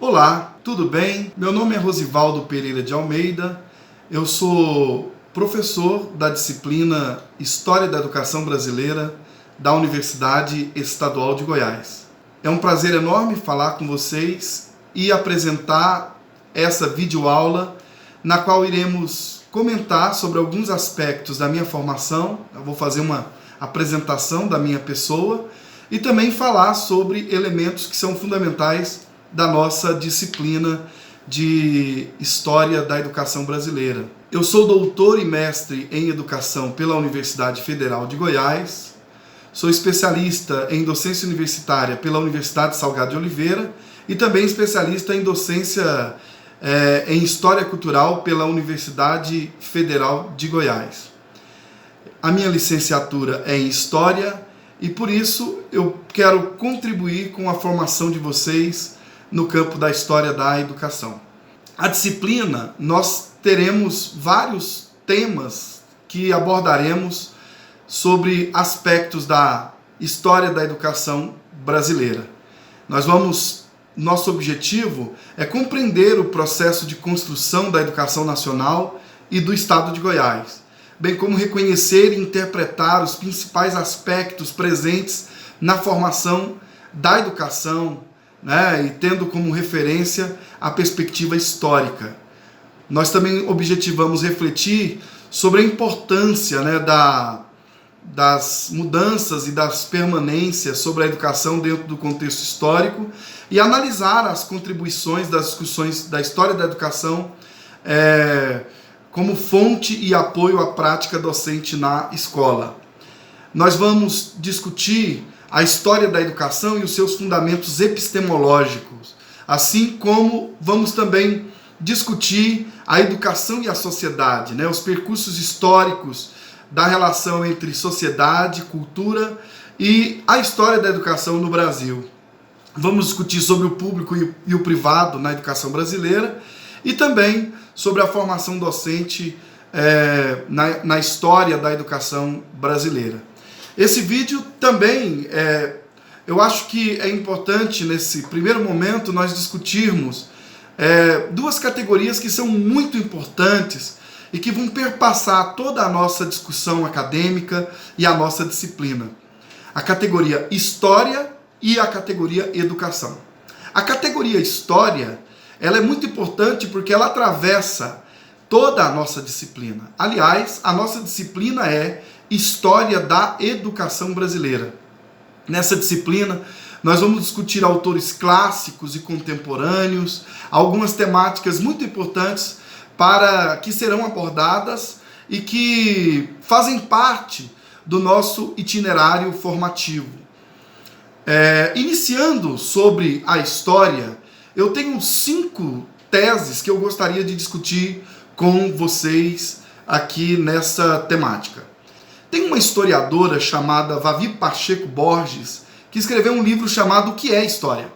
Olá, tudo bem? Meu nome é Rosivaldo Pereira de Almeida, eu sou professor da disciplina História da Educação Brasileira da Universidade Estadual de Goiás. É um prazer enorme falar com vocês e apresentar essa videoaula na qual iremos comentar sobre alguns aspectos da minha formação. Eu vou fazer uma apresentação da minha pessoa e também falar sobre elementos que são fundamentais da nossa disciplina de História da Educação Brasileira. Eu sou doutor e mestre em Educação pela Universidade Federal de Goiás, sou especialista em docência universitária pela Universidade Salgado de Oliveira e também especialista em docência em História Cultural pela Universidade Federal de Goiás. A minha licenciatura é em História e por isso eu quero contribuir com a formação de vocês no campo da História da Educação. A disciplina, nós teremos vários temas que abordaremos sobre aspectos da História da Educação brasileira. Nosso objetivo é compreender o processo de construção da educação nacional e do Estado de Goiás, bem como reconhecer e interpretar os principais aspectos presentes na formação da educação, e tendo como referência a perspectiva histórica. Nós também objetivamos refletir sobre a importância das mudanças e das permanências sobre a educação dentro do contexto histórico e analisar as contribuições das discussões da história da educação como fonte e apoio à prática docente na escola. Nós vamos discutir a história da educação e os seus fundamentos epistemológicos, assim como vamos também discutir a educação e a sociedade, os percursos históricos da relação entre sociedade, cultura e a história da educação no Brasil. Vamos discutir sobre o público e o privado na educação brasileira e também sobre a formação docente na história da educação brasileira. Esse vídeo também, eu acho que é importante nesse primeiro momento nós discutirmos duas categorias que são muito importantes e que vão perpassar toda a nossa discussão acadêmica e a nossa disciplina. A categoria História e a categoria Educação. A categoria História, ela é muito importante porque ela atravessa toda a nossa disciplina. Aliás, a nossa disciplina é História da Educação Brasileira. Nessa disciplina, nós vamos discutir autores clássicos e contemporâneos, algumas temáticas muito importantes que serão abordadas e que fazem parte do nosso itinerário formativo. Iniciando sobre a história, eu tenho 5 teses que eu gostaria de discutir com vocês aqui nessa temática. Tem uma historiadora chamada Vavi Pacheco Borges que escreveu um livro chamado O que é História?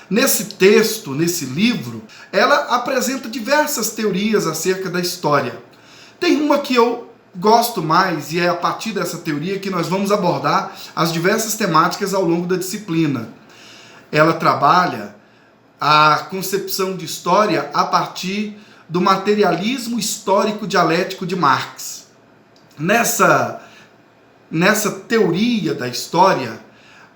Nesse texto, nesse livro, ela apresenta diversas teorias acerca da história. Tem uma que eu gosto mais e é a partir dessa teoria que nós vamos abordar as diversas temáticas ao longo da disciplina. Ela trabalha a concepção de história a partir do materialismo histórico dialético de Marx. Nessa teoria da história,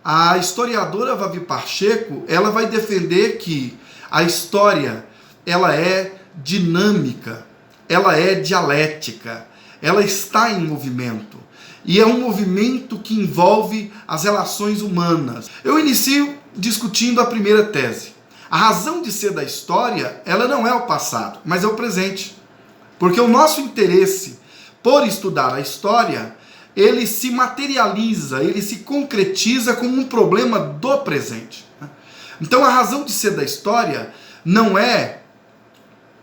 a historiadora Vavi Pacheco, ela vai defender que a história, ela é dinâmica, ela é dialética, ela está em movimento. E é um movimento que envolve as relações humanas. Eu inicio discutindo a primeira tese. A razão de ser da história, ela não é o passado, mas é o presente. Porque o nosso interesse por estudar a história, ele se materializa, ele se concretiza como um problema do presente. Então a razão de ser da história não é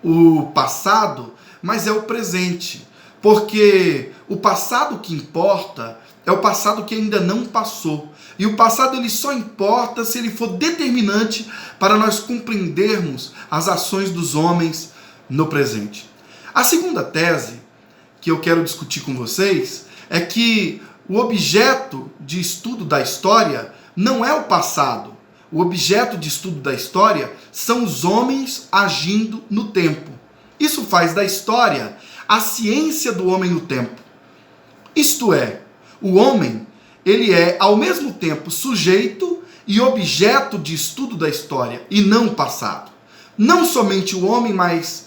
o passado, mas é o presente. Porque o passado que importa é o passado que ainda não passou. E o passado ele só importa se ele for determinante para nós compreendermos as ações dos homens no presente. A segunda tese que eu quero discutir com vocês é que o objeto de estudo da história não é o passado. o objeto de estudo da história são os homens agindo no tempo. Isso faz da história a ciência do homem no tempo. Isto é, o homem, ele é ao mesmo tempo sujeito e objeto de estudo da história e não passado. Não somente o homem, mas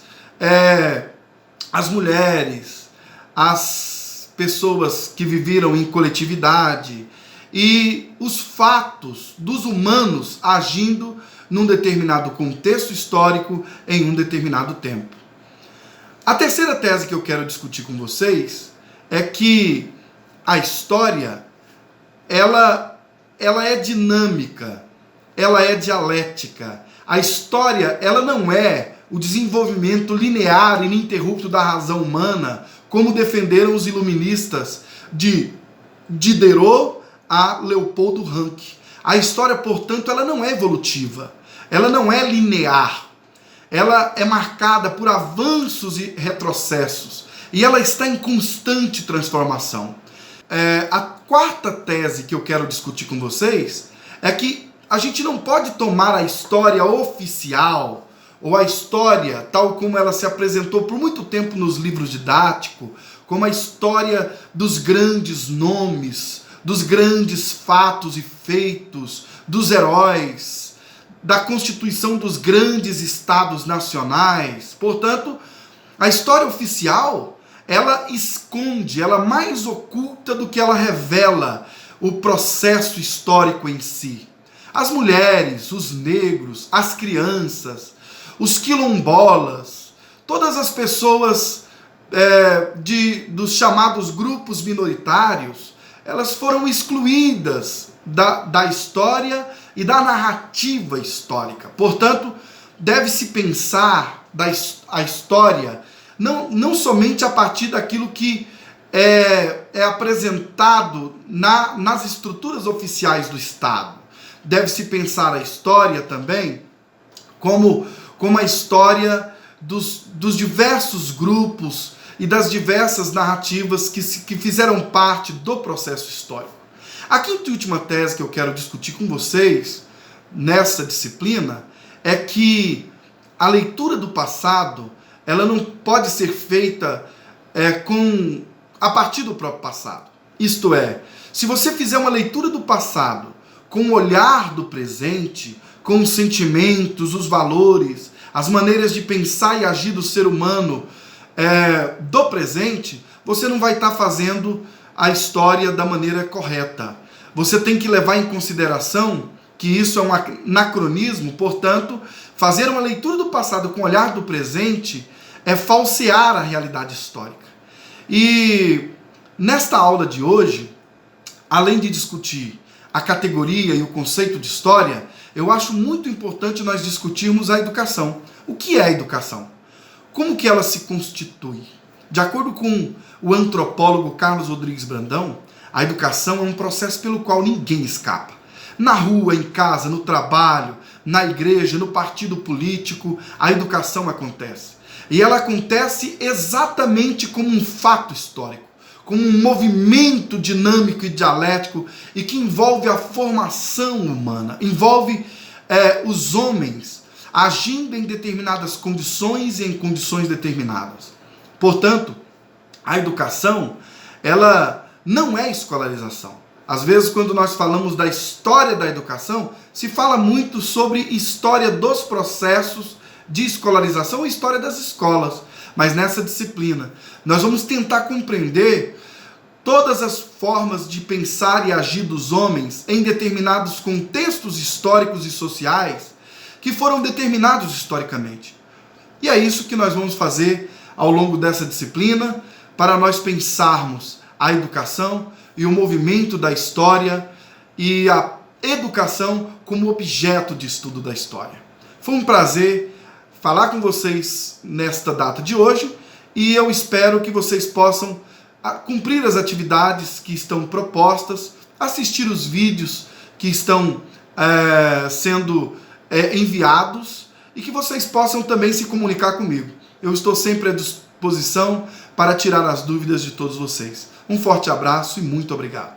as mulheres, as pessoas que viveram em coletividade e os fatos dos humanos agindo num determinado contexto histórico em um determinado tempo. A terceira tese que eu quero discutir com vocês é que a história, ela é dinâmica, ela é dialética. A história, ela não é o desenvolvimento linear e ininterrupto da razão humana, como defenderam os iluministas de Diderot a Leopoldo Ranke. A história, portanto, ela não é evolutiva, ela não é linear, ela é marcada por avanços e retrocessos, e ela está em constante transformação. A quarta tese que eu quero discutir com vocês é que a gente não pode tomar a história oficial, ou a história tal como ela se apresentou por muito tempo nos livros didáticos, como a história dos grandes nomes, dos grandes fatos e feitos, dos heróis, da constituição dos grandes estados nacionais. Portanto, a história oficial, ela esconde, ela mais oculta do que ela revela o processo histórico em si. As mulheres, os negros, as crianças, os quilombolas, todas as pessoas dos chamados grupos minoritários, elas foram excluídas da história e da narrativa histórica. Portanto, deve-se pensar a história não somente a partir daquilo que é apresentado nas estruturas oficiais do Estado. Deve-se pensar a história também como a história dos diversos grupos e das diversas narrativas que fizeram parte do processo histórico. A quinta e última tese que eu quero discutir com vocês nessa disciplina é que a leitura do passado, ela não pode ser feita a partir do próprio passado. Isto é, se você fizer uma leitura do passado com o olhar do presente, com os sentimentos, os valores, as maneiras de pensar e agir do ser humano do presente, você não vai estar fazendo a história da maneira correta. Você tem que levar em consideração que isso é um anacronismo, portanto, fazer uma leitura do passado com o olhar do presente é falsear a realidade histórica. E nesta aula de hoje, além de discutir a categoria e o conceito de história, eu acho muito importante nós discutirmos a educação. O que é a educação? Como que ela se constitui? De acordo com o antropólogo Carlos Rodrigues Brandão, a educação é um processo pelo qual ninguém escapa. Na rua, em casa, no trabalho, na igreja, no partido político, a educação acontece. E ela acontece exatamente como um fato histórico, como um movimento dinâmico e dialético e que envolve a formação humana, envolve os homens agindo em determinadas condições e em condições determinadas. Portanto, a educação, ela não é escolarização. Às vezes, quando nós falamos da história da educação, se fala muito sobre história dos processos de escolarização e história das escolas. Mas nessa disciplina, nós vamos tentar compreender todas as formas de pensar e agir dos homens em determinados contextos históricos e sociais que foram determinados historicamente. E é isso que nós vamos fazer ao longo dessa disciplina, para nós pensarmos a educação e o movimento da história e a educação como objeto de estudo da história. Foi um prazer falar com vocês nesta data de hoje e eu espero que vocês possam cumprir as atividades que estão propostas, assistir os vídeos que estão sendo enviados e que vocês possam também se comunicar comigo. Eu estou sempre à disposição para tirar as dúvidas de todos vocês. Um forte abraço e muito obrigado.